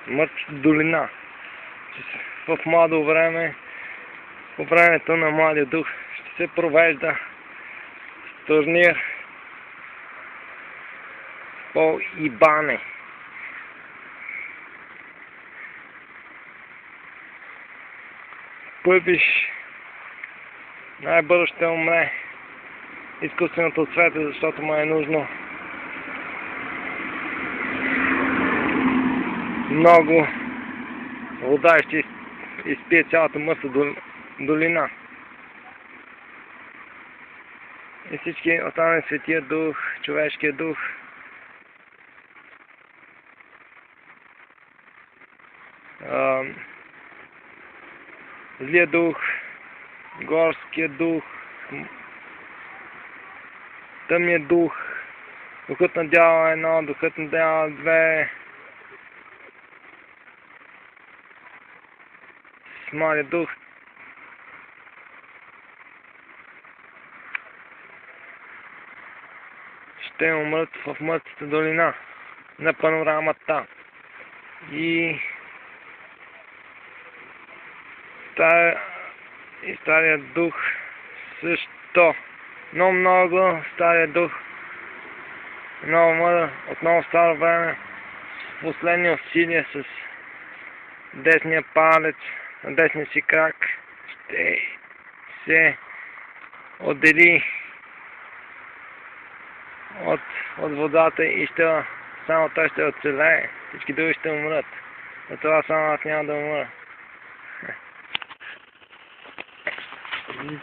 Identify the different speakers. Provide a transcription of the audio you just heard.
Speaker 1: Мъртвата долина. В младо време, по времето на Младия дух, ще се провежда турнир по ибане. Пъбиш най-бързо ще умре изкуственото цвете, защото му е нужно много вода и ще изпие цялата мъртва долина. И всички останали Светия Дух, човешкия дух, злия дух, горския дух, тъмния дух, духът на дявола 1, духът на дявола 2, с Младия дух. Ще умрат в мъртвата долина на панорамата. И Стария дух също. Но много Стария дух. Много мъдър, отново старо време. Последни усилия с десния палец на десния си крак ще се отдели от водата и само той ще оцелее. Всички други ще умрат. Но това само аз няма да умра.